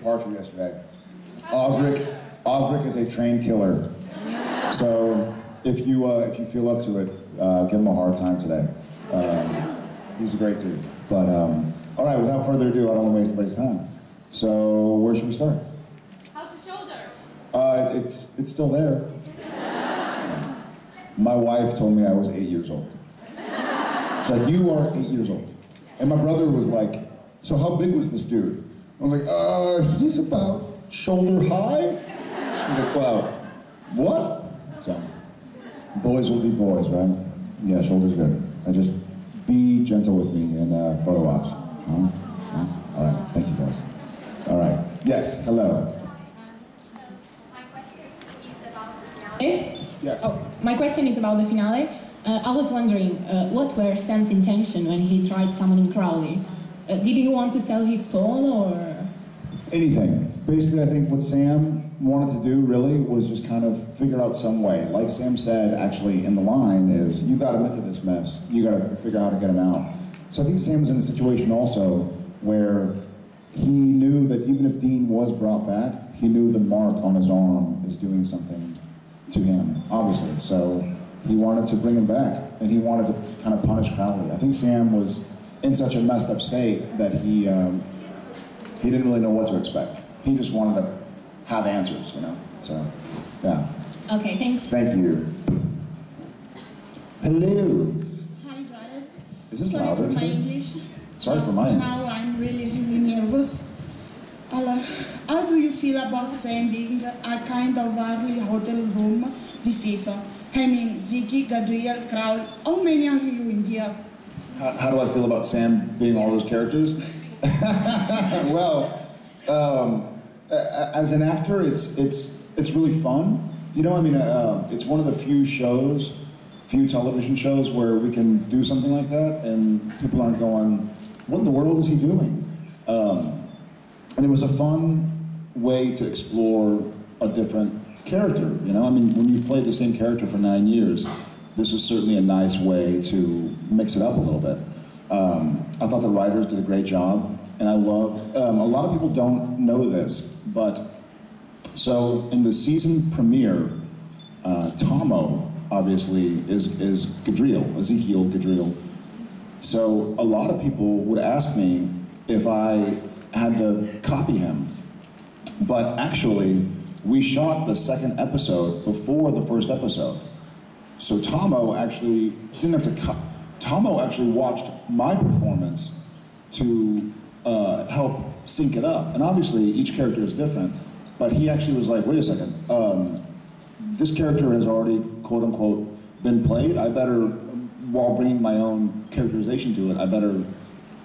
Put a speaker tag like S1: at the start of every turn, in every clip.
S1: departure yesterday. Osric is a trained killer. So if you feel up to it, give him a hard time today. He's a great dude. But all right, without further ado, I don't want to waste anybody's time. So where should we start?
S2: How's the shoulder?
S1: It's still there. My wife told me I was 8 years old. She's like, you are 8 years old. And my brother was like, so how big was this dude? I was like, he's about shoulder high. He's like, well, what? So, boys will be boys, right? Yeah, shoulder's good. Just be gentle with me in photo ops. All right, thank you guys. All right, yes, hello.
S2: My question is about the finale.
S1: Yes.
S3: Oh, my question is about the finale. I was wondering, what were Sam's intention when he tried summoning Crowley? Did he want to sell his soul, or...?
S1: Anything. Basically, I think what Sam wanted to do, really, was just kind of figure out some way. Like Sam said, actually, in the line, is, you got him into this mess. You got to figure out how to get him out. So I think Sam was in a situation also where he knew that even if Dean was brought back, he knew the mark on his arm is doing something to him, obviously. So he wanted to bring him back, and he wanted to kind of punish Crowley. I think Sam was in such a messed up state that he didn't really know what to expect. He just wanted to have answers, you know? So, yeah.
S3: Okay, thanks.
S1: Thank you. Hello.
S4: Hi, Jared.
S1: Is this
S4: Sorry
S1: louder
S4: for my
S1: today?
S4: English.
S1: Sorry for mine.
S4: Now I'm really nervous. How do you feel about Sam being a kind of early hotel room this season? I mean, Ziggy, Gadriel, Crowley, how many are you in here?
S1: How do I feel about Sam being all those characters? Well, as an actor, it's really fun. You know, I mean, it's one of the few television shows where we can do something like that, and people aren't going, "What in the world is he doing?" And it was a fun way to explore a different character. You know, I mean, when you've played the same character for 9 years, this was certainly a nice way to mix it up a little bit. I thought the writers did a great job, and I loved, a lot of people don't know this, but so in the season premiere, Tomo, obviously, is Gadriel, Ezekiel Gadriel. So a lot of people would ask me if I had to copy him, but actually, we shot the second episode before the first episode. So Tomo actually didn't have to Tomo actually watched my performance to help sync it up. And obviously each character is different, but he actually was like, wait a second, this character has already, quote unquote, been played. I better, while bringing my own characterization to it, I better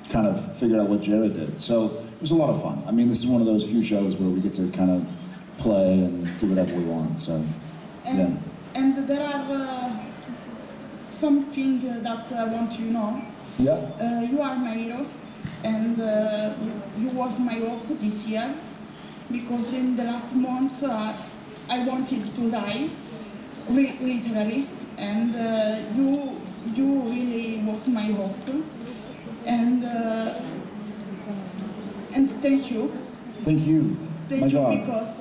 S1: kind of figure out what Jared did. So it was a lot of fun. I mean, this is one of those few shows where we get to kind of play and do whatever we want, so, yeah.
S4: And there are something that I want you to know.
S1: Yeah.
S4: You are my hero, and you was my hope this year, because in the last months I wanted to die, literally, and you really was my hope, and thank you.
S1: Thank you.
S4: Thank
S1: my
S4: you,
S1: God.
S4: because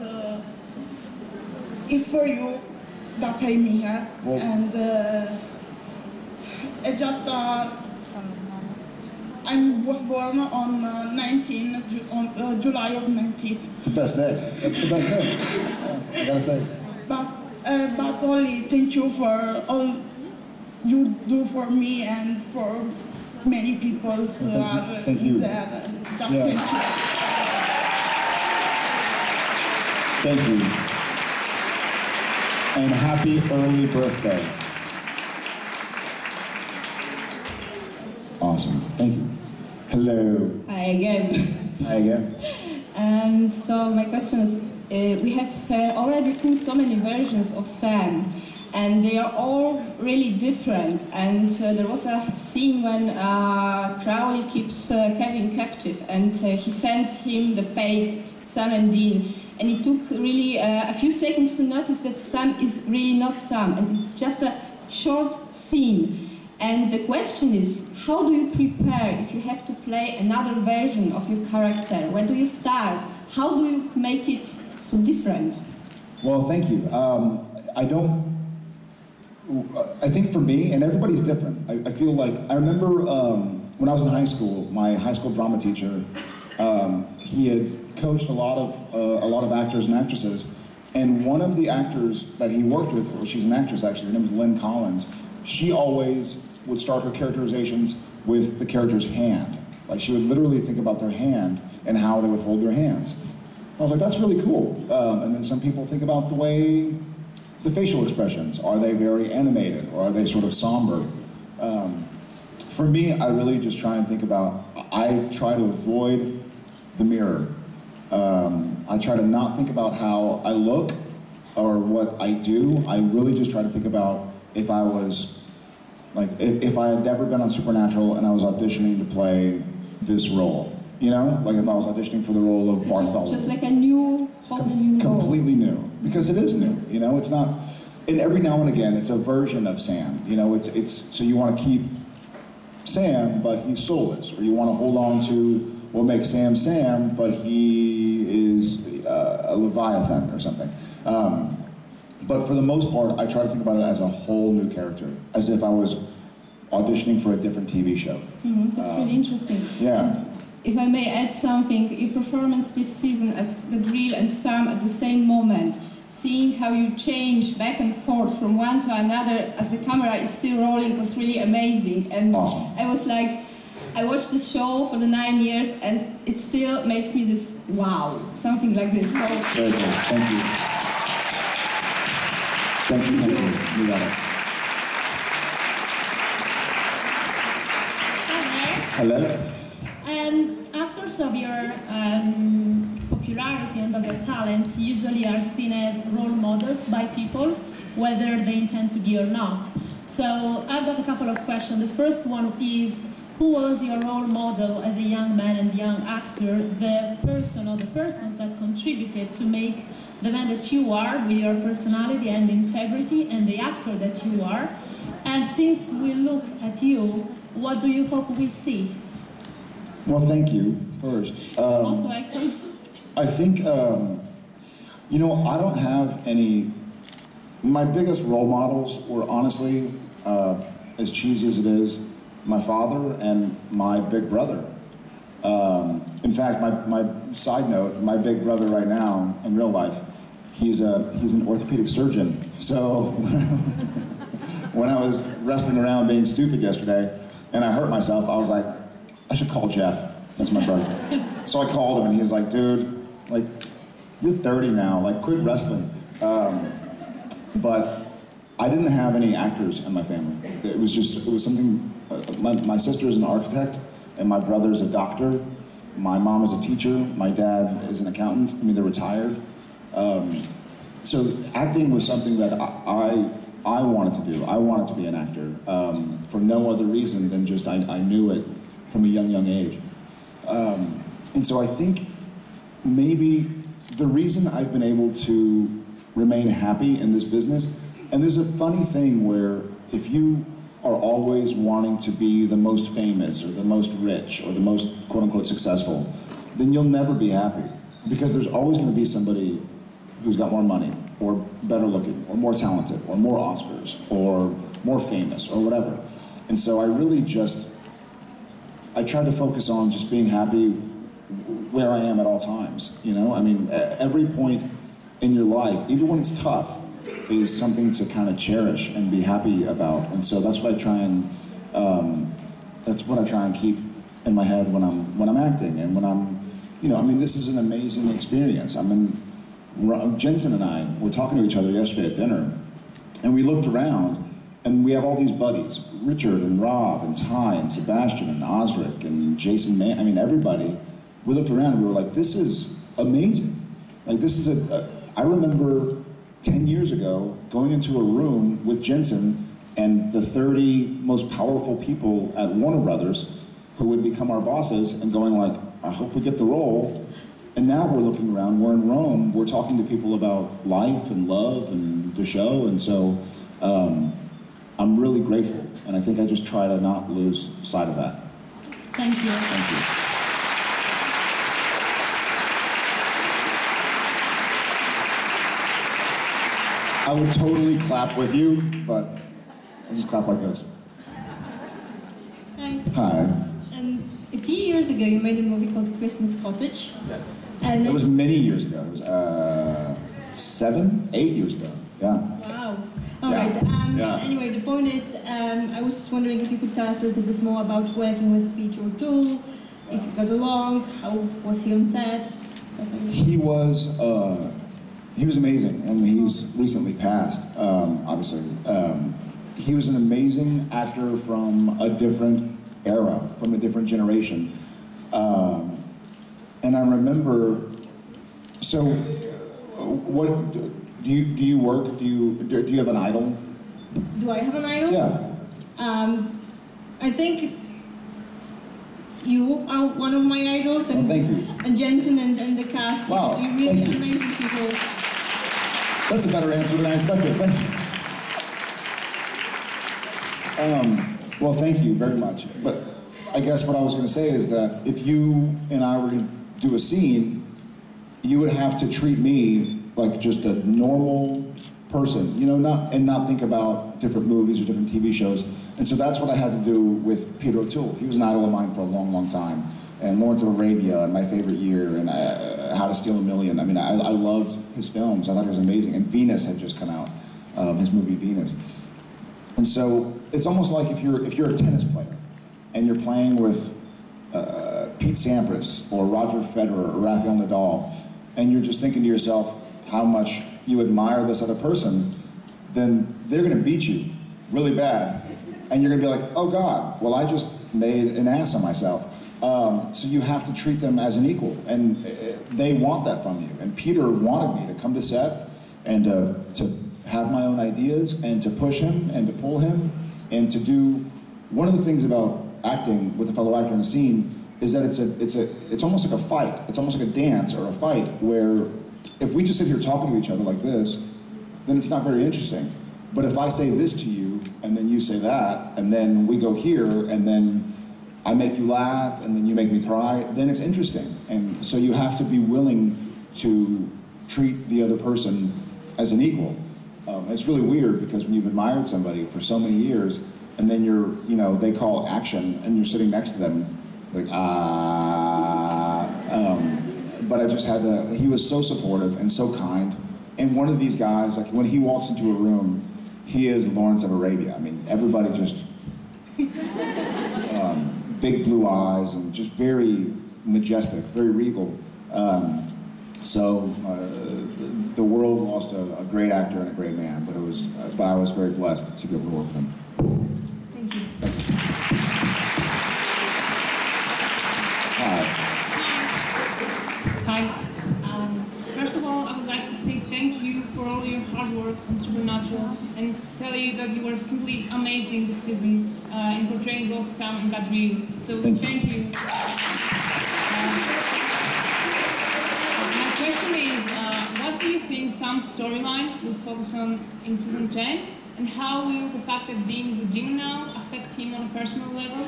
S4: it's for you that I'm here,
S1: well,
S4: and it just I was born on July of 19th.
S1: It's the best day. It's the best day. Yeah, I gotta say.
S4: But only thank you for all you do for me and for many people who are
S1: thank you.
S4: there. Just
S1: Yeah.
S4: thank you.
S1: Thank you. And happy early birthday. Awesome. Thank you. Hello.
S5: Hi again.
S1: Hi again.
S5: And so my question is, we have already seen so many versions of Sam, and they are all really different. And there was a scene when Crowley keeps Kevin captive, and he sends him the fake Sam and Dean. And it took really a few seconds to notice that Sam is really not Sam, and it's just a short scene. And the question is, how do you prepare if you have to play another version of your character? Where do you start? How do you make it so different?
S1: Well, thank you. I think for me, and everybody's different, I feel like, I remember when I was in high school, my high school drama teacher, he had coached a lot of actors and actresses, and one of the actors that he worked with, or she's an actress actually, her name is Lynn Collins, she always would start her characterizations with the character's hand. Like she would literally think about their hand and how they would hold their hands. I was like, that's really cool. And then some people think about the facial expressions. Are they very animated or are they sort of somber? For me, I really just try and think about, I try to avoid the mirror. I try to not think about how I look or what I do. I really just try to think about if I was, like, if I had never been on Supernatural and I was auditioning to play this role. You know, like if I was auditioning for the role of Bartholomew.
S5: Just like a new, whole new role.
S1: Completely new, because it is new. You know, it's not. And every now and again, it's a version of Sam. You know, it's so you want to keep Sam, but he's soulless, or you want to hold on to what makes Sam Sam, but he is a Leviathan or something. But for the most part, I try to think about it as a whole new character, as if I was auditioning for a different TV show.
S5: That's really interesting.
S1: Yeah.
S5: And if I may add something, your performance this season as Gadriel and Sam at the same moment, seeing how you change back and forth from one to another as the camera is still rolling was really amazing. And
S1: awesome.
S5: I was like, I watched this show for the 9 years and it still makes me this, wow, something like this. So
S1: very good. Thank you. Thank you. You got it.
S2: Hi there.
S1: Hello.
S2: Actors of your popularity and of your talent usually are seen as role models by people, whether they intend to be or not. So I've got a couple of questions. The first one is, who was your role model as a young man and young actor, the person or the persons that contributed to make the man that you are with your personality and integrity and the actor that you are? And since we look at you, what do you hope we see?
S1: Well, thank you, first.
S2: Most welcome.
S1: I think, you know, I don't have any, my biggest role models were honestly, as cheesy as it is, my father and my big brother. In fact, my side note, my big brother right now, in real life, he's an orthopedic surgeon. So when I was wrestling around being stupid yesterday, and I hurt myself, I was like, I should call Jeff. That's my brother. So I called him and he was like, dude, like, you're 30 now, like, quit wrestling. But I didn't have any actors in my family. It was something, my sister is an architect and my brother is a doctor. My mom is a teacher, my dad is an accountant. I mean, they're retired. So acting was something that I wanted to do. I wanted to be an actor for no other reason than just I knew it from a young age. And so I think maybe the reason I've been able to remain happy in this business, and there's a funny thing where if you are always wanting to be the most famous or the most rich or the most quote-unquote successful, then you'll never be happy, because there's always going to be somebody who's got more money or better looking or more talented or more Oscars or more famous or whatever. And so I try to focus on just being happy where I am at all times, you know? I mean, every point in your life, even when it's tough, is something to kind of cherish and be happy about. And so that's what I try and keep in my head when I'm acting and when I'm, you know, I mean, this is an amazing experience. I mean, Jensen and I were talking to each other yesterday at dinner, and we looked around, and we have all these buddies, Richard and Rob and Ty and Sebastian and Osric and Jason I mean, everybody. We looked around and we were like, this is amazing. Like, this is I remember 10 years ago going into a room with Jensen and the 30 most powerful people at Warner Brothers who would become our bosses and going like, I hope we get the role. And now we're looking around, we're in Rome, we're talking to people about life and love and the show, and so I'm really grateful, and I think I just try to not lose sight of that.
S2: Thank you.
S1: Thank you. I would totally clap with you, but I'll just clap like this.
S6: Hi.
S1: Hi.
S6: A few years ago, you made a movie called Christmas Cottage.
S1: Yes.
S6: And
S1: It was many years ago. It was 7, 8 years ago. Yeah.
S6: Wow. All
S1: Yeah.
S6: right.
S1: Yeah.
S6: Anyway, the point is, I was just wondering if you could tell us a little bit more about working with Peter O'Toole, if you got along, how was he on set, stuff like that.
S1: He was amazing, and he's recently passed, obviously. He was an amazing actor from a different era, from a different generation. And I remember, so what, do you work, do you have an idol?
S6: Do I have an idol?
S1: Yeah.
S6: I think you are one of my idols, and,
S1: thank you.
S6: and Jensen and the cast,
S1: Wow,
S6: because you're really
S1: thank you.
S6: amazing people.
S1: That's a better answer than I expected. Thank you. Well, thank you very much. But I guess what I was going to say is that if you and I were to do a scene, you would have to treat me like just a normal person, you know, not think about different movies or different TV shows. And so that's what I had to do with Peter O'Toole. He was an idol of mine for a long, long time. And Lawrence of Arabia, and My Favorite Year, and How to Steal a Million. I mean, I loved his films. I thought he was amazing. And Venus had just come out, his movie Venus. And so it's almost like if you're a tennis player and you're playing with Pete Sampras or Roger Federer or Rafael Nadal, and you're just thinking to yourself how much you admire this other person, then they're going to beat you really bad. And you're going to be like, oh God, well I just made an ass of myself. So you have to treat them as an equal, and they want that from you. And Peter wanted me to come to set and to have my own ideas and to push him and to pull him and to do. One of the things about acting with a fellow actor in a scene is that it's almost like a fight. It's almost like a dance or a fight where if we just sit here talking to each other like this, then it's not very interesting. But if I say this to you and then you say that and then we go here and then I make you laugh and then you make me cry, then it's interesting. And so you have to be willing to treat the other person as an equal. It's really weird because when you've admired somebody for so many years and then they call action and you're sitting next to them, like, but I just had to, he was so supportive and so kind. And one of these guys, like when he walks into a room, he is Lawrence of Arabia. I mean, everybody just, big blue eyes and just very majestic, very regal. The world lost a great actor and a great man, but I was very blessed to be able to work with him.
S6: Thank you.
S1: Hi.
S7: Hi. First of all, I would like to say thank you for all your hard work on Supernatural and tell you that you were simply amazing this season in portraying both Sam and Gadriel. So thank you. My question is, what do you think Sam's storyline will focus on in season 10? And how will the fact that Dean is a demon now affect him on a personal level?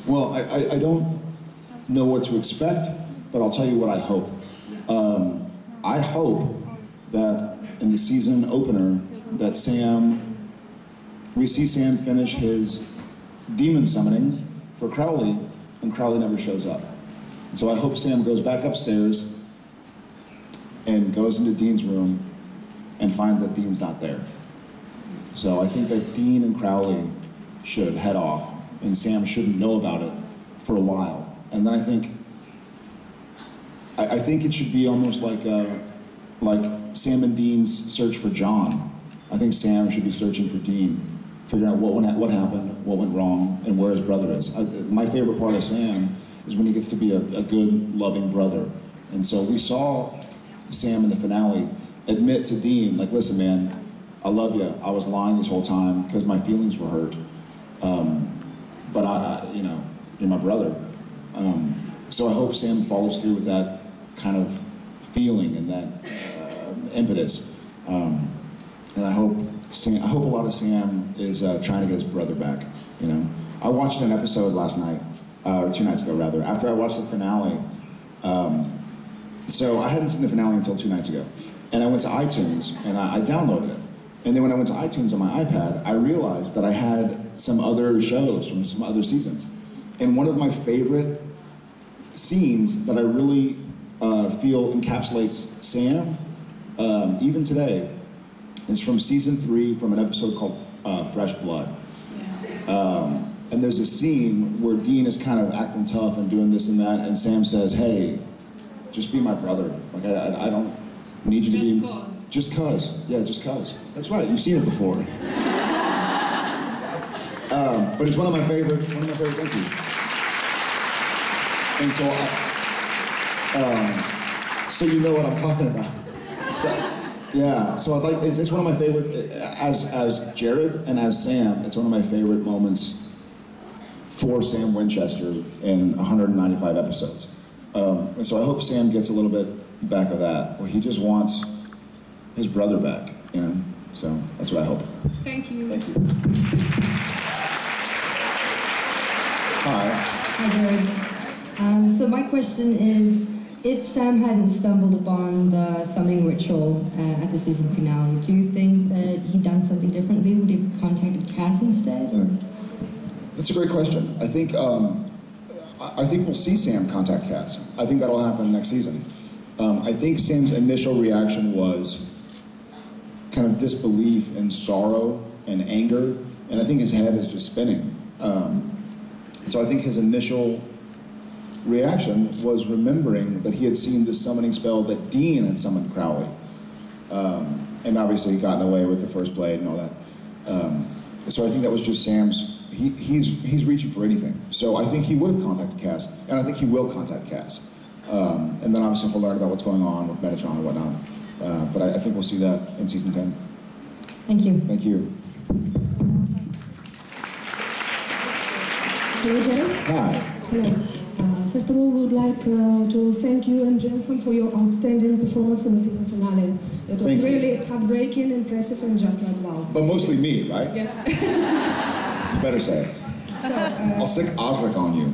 S1: Well, I don't know what to expect, but I'll tell you what I hope. I hope that in the season opener that we see Sam finish his demon summoning for Crowley, and Crowley never shows up. And so I hope Sam goes back upstairs and goes into Dean's room and finds that Dean's not there. So I think that Dean and Crowley should head off, and Sam shouldn't know about it for a while. And then I think it should be almost like Sam and Dean's search for John. I think Sam should be searching for Dean, figuring out what happened, what went wrong, and where his brother is. My favorite part of Sam is when he gets to be a good, loving brother. And so we saw Sam in the finale admit to Dean, like, listen, man, I love you. I was lying this whole time because my feelings were hurt. But you're my brother. So I hope Sam follows through with that kind of feeling and that impetus. And I hope a lot of Sam is trying to get his brother back. You know, I watched an episode last night, or 2 nights ago rather. After I watched the finale, so I hadn't seen the finale until 2 nights ago, And I went to iTunes and I downloaded it. And then when I went to iTunes on my iPad, I realized that I had some other shows from some other seasons. And one of my favorite scenes that I really feel encapsulates Sam, even today, is from season 3 from an episode called Fresh Blood. And there's a scene where Dean is kind of acting tough and doing this and that, and Sam says, "Hey, just be my brother. Like I don't need you to be." Just cause. Yeah, just cause. That's right. You've seen it before. But it's one of my favorite. Thank you. And so so you know what I'm talking about. So yeah. So I'd like. It's one of my favorite. As Jared and as Sam, it's one of my favorite moments for Sam Winchester in 195 episodes. And so I hope Sam gets a little bit back of that, where he just wants his brother back, you know? So that's what I hope.
S7: Thank you.
S1: Thank you. Hi.
S8: Hi, Jared. So my question is, if Sam hadn't stumbled upon the summoning ritual at the season finale, do you think that he'd done something differently? Would he have contacted Cass instead, or?
S1: That's a great question. I think we'll see Sam contact Cass. I think that'll happen next season. I think Sam's initial reaction was kind of disbelief and sorrow and anger, and I think his head is just spinning. So I think his initial reaction was remembering that he had seen the summoning spell that Dean had summoned Crowley, and obviously gotten away with the first blade and all that. So I think that was just Sam's. He's reaching for anything. So I think he would have contacted Cass, and I think he will contact Cass. And then obviously we'll learn about what's going on with Metatron and whatnot. But I think we'll see that in season 10.
S8: Thank you.
S1: Thank you.
S9: Hello, Jared.
S1: Hi.
S9: Hello. First of all, we would like to thank you and Jensen for your outstanding performance for the season finale. It was really heartbreaking, impressive, and just like wow.
S1: But mostly me, right?
S9: Yeah.
S1: You better say it.
S9: So,
S1: I'll stick Osric on you.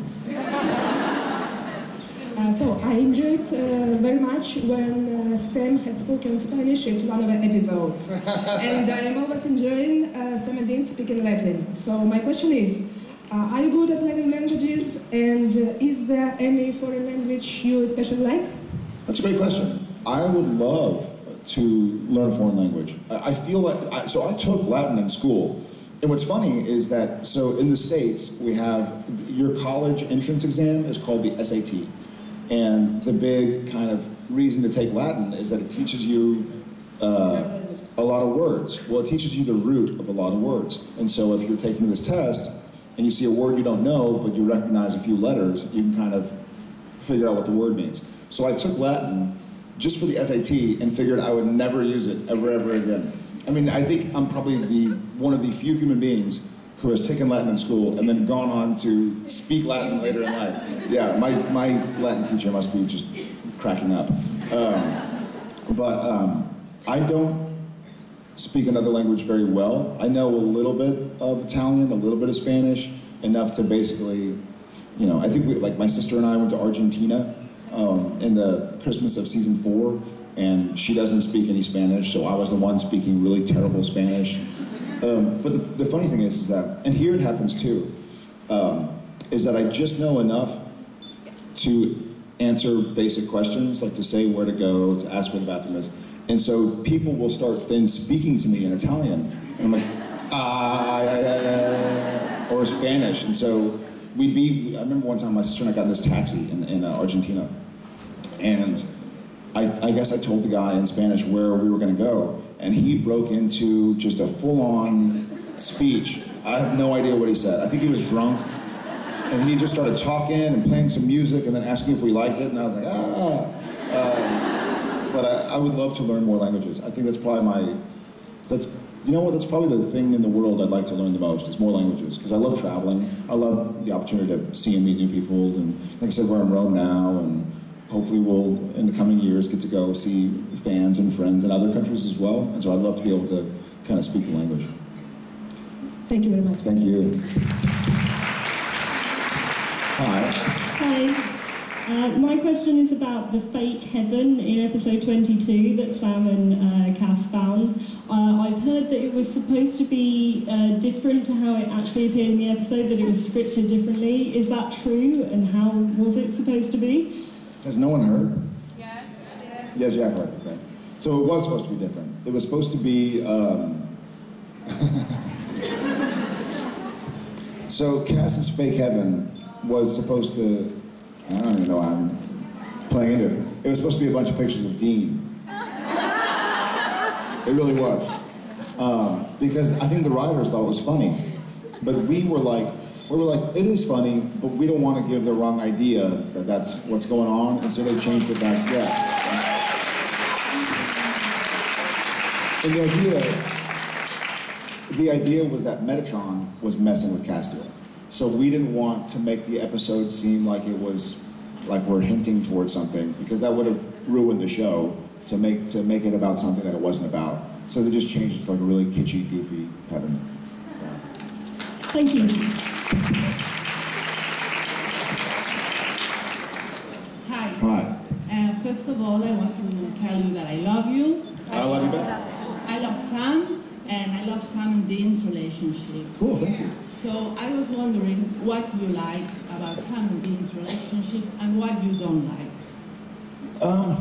S9: So I enjoyed very much when Sam had spoken Spanish in one of the episodes. And I am always enjoying Sam and Dean speaking Latin. So my question is, are you good at learning languages? And is there any foreign language you especially like?
S1: That's a great question. I would love to learn a foreign language. I feel like, so I took Latin in school. And what's funny is that, so in the States, we have, your college entrance exam is called the SAT. And the big kind of reason to take Latin is that it teaches you a lot of words. Well, it teaches you the root of a lot of words. And so if you're taking this test and you see a word you don't know, but you recognize a few letters, you can kind of figure out what the word means. So I took Latin just for the SAT and figured I would never use it ever again. I mean, I think I'm probably one of the few human beings who has taken Latin in school and then gone on to speak Latin later in life. Yeah, my Latin teacher must be just cracking up. But I don't speak another language very well. I know a little bit of Italian, a little bit of Spanish, enough to basically, you know, I think like my sister and I went to Argentina in the Christmas of season 4, and she doesn't speak any Spanish, so I was the one speaking really terrible Spanish. But the funny thing is that, and here it happens too, is that I just know enough to answer basic questions, like to say where to go, to ask where the bathroom is. And so people will start then speaking to me in Italian, and I'm like, or Spanish. And so I remember one time my sister and I got in this taxi in Argentina, and I guess I told the guy in Spanish where we were gonna go, and he broke into just a full-on speech. I have no idea what he said. I think he was drunk, and he just started talking and playing some music and then asking if we liked it, and I was like, But I would love to learn more languages. I think that's probably you know what, that's probably the thing in the world I'd like to learn the most, is more languages, because I love traveling. I love the opportunity to see and meet new people, and like I said, we're in Rome now, and hopefully we'll, in the coming years, get to go see fans and friends in other countries as well. And so I'd love to be able to kind of speak the language.
S9: Thank you very much.
S1: Thank you. Hi.
S9: Hi.
S10: My question is about the fake heaven in episode 22 that Sam and Cass found. I've heard that it was supposed to be different to how it actually appeared in the episode, that it was scripted differently. Is that true, and how was it supposed to be?
S1: Has no one heard? Yes. Yes, you have heard, okay. So it was supposed to be different. It was supposed to be... So Cass's fake heaven was supposed to... I don't even know how I'm playing into it. It was supposed to be a bunch of pictures of Dean. It really was. Because I think the writers thought it was funny. But we were like, it is funny, but we don't want to give the wrong idea that that's what's going on, and so they changed it back. Yeah. And the idea was that Metatron was messing with Castiel. So we didn't want to make the episode seem like it was like we're hinting towards something, because that would have ruined the show to make it about something that it wasn't about. So they just changed it to like a really kitschy, goofy heaven. Yeah.
S10: Thank you.
S11: Hi.
S1: Hi.
S11: First of all, I want to tell you that I love you.
S1: I love you back.
S11: I love Sam, and I love Sam and Dean's relationship.
S1: Cool, thank you.
S11: So I was wondering what you like about Sam and Dean's relationship and what you don't like.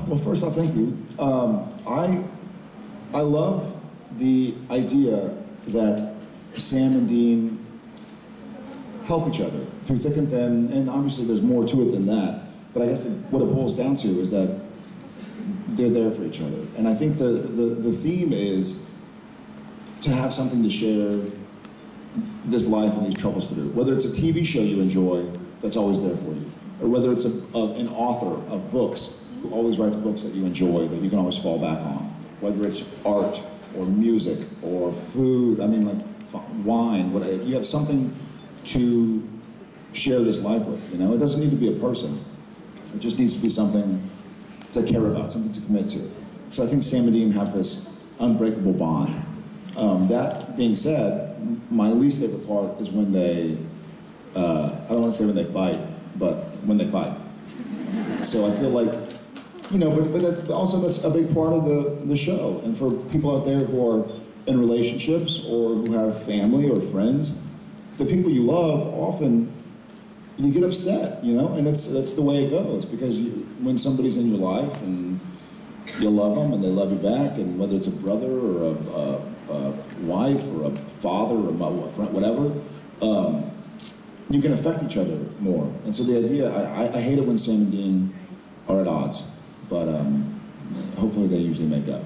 S1: Well, first off, thank you. I love the idea that Sam and Dean help each other through thick and thin, and obviously there's more to it than that. But I guess what it boils down to is that they're there for each other. And I think the theme is to have something to share this life and these troubles through. Whether it's a TV show you enjoy, that's always there for you. Or whether it's an author of books who always writes books that you enjoy, that you can always fall back on. Whether it's art or music or food, I mean, like wine, whatever. You have something to share this life with, you know? It doesn't need to be a person. It just needs to be something to care about, something to commit to. So I think Sam and Dean have this unbreakable bond. That being said, my least favorite part is when they, I don't want to say when they fight, but when they fight. So I feel like, you know, but that's a big part of the show. And for people out there who are in relationships or who have family or friends, the people you love, often you get upset, you know, and that's the way it goes, because when somebody's in your life and you love them and they love you back, and whether it's a brother or a wife or a father or a friend, whatever, you can affect each other more. And so the idea, I hate it when Sam and Dean are at odds, but hopefully they usually make up.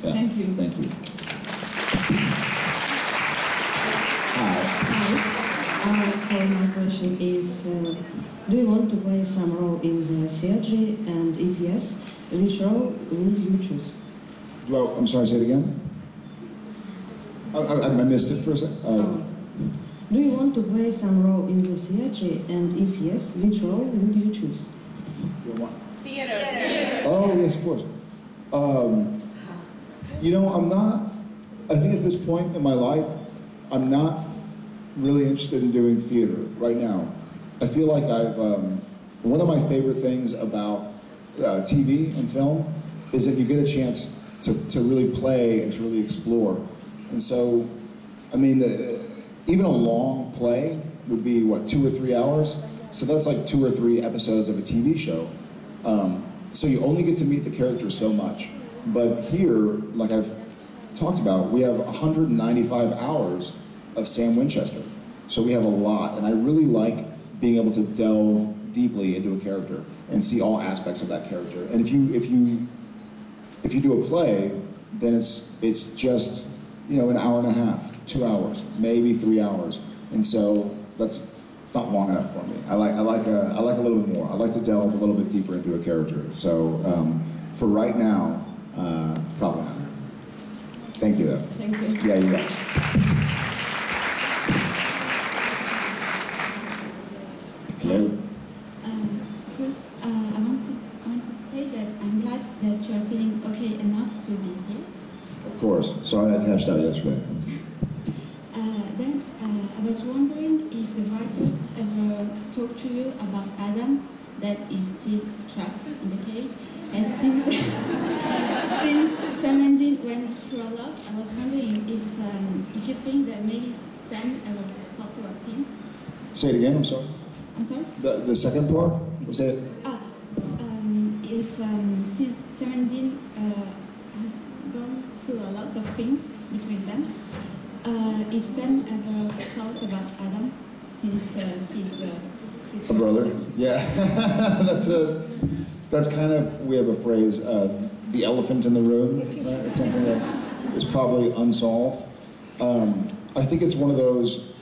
S1: Yeah.
S11: Thank you.
S1: Thank you.
S8: So my question is, do you want to play some role in the theatre, and if yes, which role would you choose?
S1: Well, I'm sorry, say it again? I missed it for a second.
S8: Do you want to play some role in the theatre, and if yes, which role would you choose?
S7: Theater.
S1: Oh, yes, of course. You know, I think at this point in my life, I'm not really interested in doing theater right now. I feel like one of my favorite things about TV and film is that you get a chance to really play and to really explore. And so, I mean, even a long play would be, what, 2 or 3 hours? So that's like 2 or 3 episodes of a TV show. So you only get to meet the characters so much. But here, like I've talked about, we have 195 hours of Sam Winchester. So we have a lot, and I really like being able to delve deeply into a character and see all aspects of that character. And if you do a play, then it's just, you know, an hour and a half, 2 hours, maybe 3 hours. And so it's not long enough for me. I like a little bit more. I like to delve a little bit deeper into a character. So for right now, probably not. Thank you, though.
S11: Thank you.
S1: Yeah, you got it. Hello.
S12: First, I want to say that I'm glad that you are feeling okay enough to be here.
S1: Of course. Sorry I cashed out yesterday.
S12: Then I was wondering if the writers ever talked to you about Adam that is still trapped in the cage. And since Sam and Dean went through a lot, I was wondering if you think that maybe Sam ever thought about him.
S1: Say it again, I'm sorry.
S12: I'm sorry?
S1: The second part? Was it?
S12: If since Sam and Dean has gone through a lot of things between them, if Sam ever thought about Adam since his
S1: A brother? Yeah. That's kind of, we have a phrase, the elephant in the room. Right? It's something that is probably unsolved. I think it's one of those,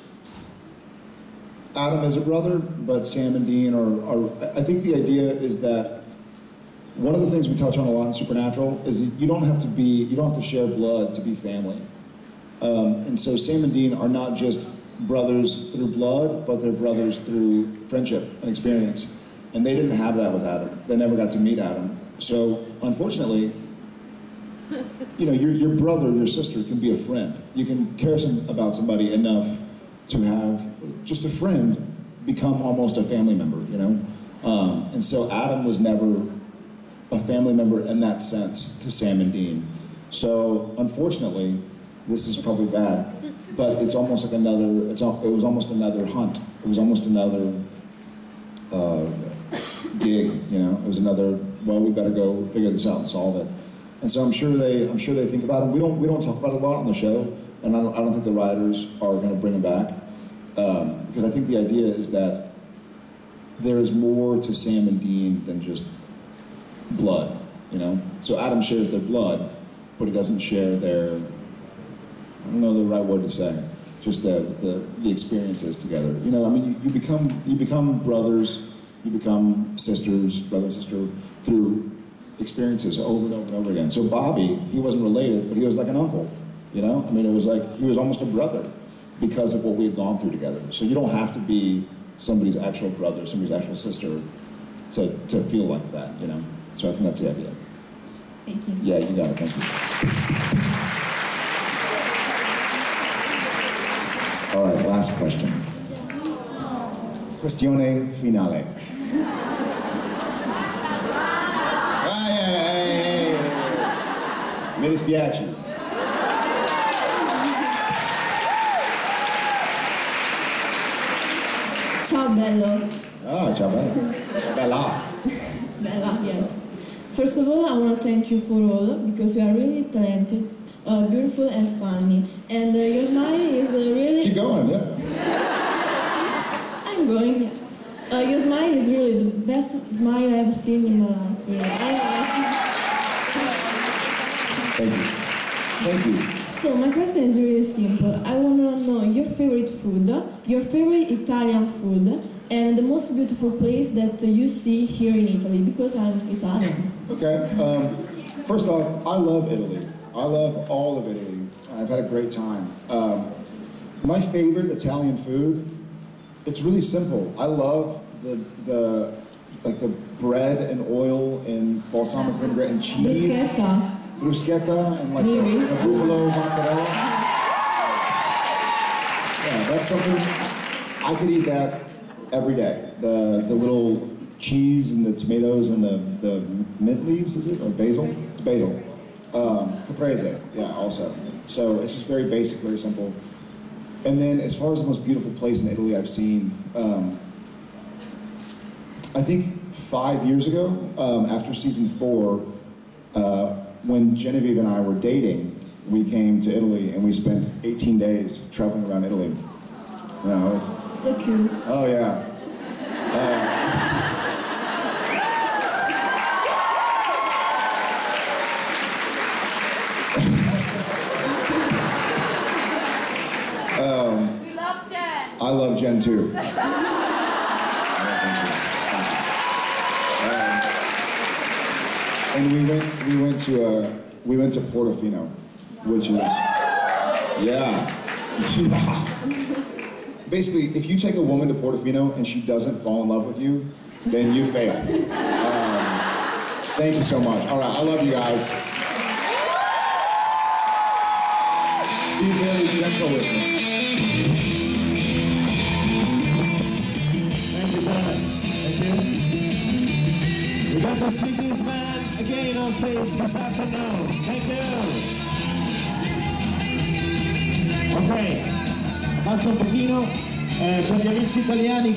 S1: Adam is a brother, but Sam and Dean are I think the idea is that one of the things we touch on a lot in Supernatural is that you don't have to share blood to be family. And so Sam and Dean are not just brothers through blood, but they're brothers through friendship and experience. And they didn't have that with Adam. They never got to meet Adam. So unfortunately, your brother, your sister can be a friend. You can care about somebody enough to have just a friend become almost a family member, And so Adam was never a family member in that sense to Sam and Dean. So unfortunately, this is probably bad, but it's almost like it was almost another hunt. It was almost another gig, It was another, well, we better go figure this out and solve it. And so I'm sure they think about it. We don't talk about it a lot on the show, and I don't think the writers are going to bring them back, because I think the idea is that there is more to Sam and Dean than just blood, So Adam shares their blood, but he doesn't share their, I don't know the right word to say, just the experiences together. You become brothers, you become sisters, brother and sister, through experiences over and over and over again. So Bobby, he wasn't related, but he was like an uncle, It was like, he was almost a brother because of what we had gone through together. So you don't have to be somebody's actual brother, somebody's actual sister to feel like that, So I think that's the idea.
S12: Thank you.
S1: Yeah, you got it, thank you. All right, last question. Questione finale. Mi dispiace.
S13: Ciao Bello.
S1: Ah, ciao Bella. Bella.
S13: Bella, yeah. First of all, I want to thank you for all, because you are really talented, beautiful and funny. And your smile is really...
S1: Keep going, yeah.
S13: I'm going. Your smile is really the best smile I've seen in my life. Really.
S1: Thank you. Thank you.
S13: So my question is really simple. I want to know your favorite food, your favorite Italian food, and the most beautiful place that you see here in Italy, because I'm Italian.
S1: Okay. First off, I love Italy. I love all of Italy. I've had a great time. My favorite Italian food, it's really simple. I love the bread and oil and balsamic vinaigrette and cheese. Bruschetta and like the buffalo mozzarella. Yeah, that's something, I could eat that every day. The little cheese and the tomatoes and the mint leaves, is it? Or basil? It's basil. Caprese, yeah, also. So it's just very basic, very simple. And then as far as the most beautiful place in Italy I've seen, I think 5 years ago, after season 4, when Genevieve and I were dating, we came to Italy and we spent 18 days traveling around Italy. It was
S13: so cute.
S1: Oh yeah.
S14: We love Jen.
S1: I love Jen too. And we went to Portofino, which is yeah. Basically, if you take a woman to Portofino and she doesn't fall in love with you, then you failed. Thank you so much. All right, I love you guys. Be very gentle with me. Thank you, Thank you.
S14: got to see this man again on stage this afternoon. Thank you. Ok, basta un pochino per gli amici italiani.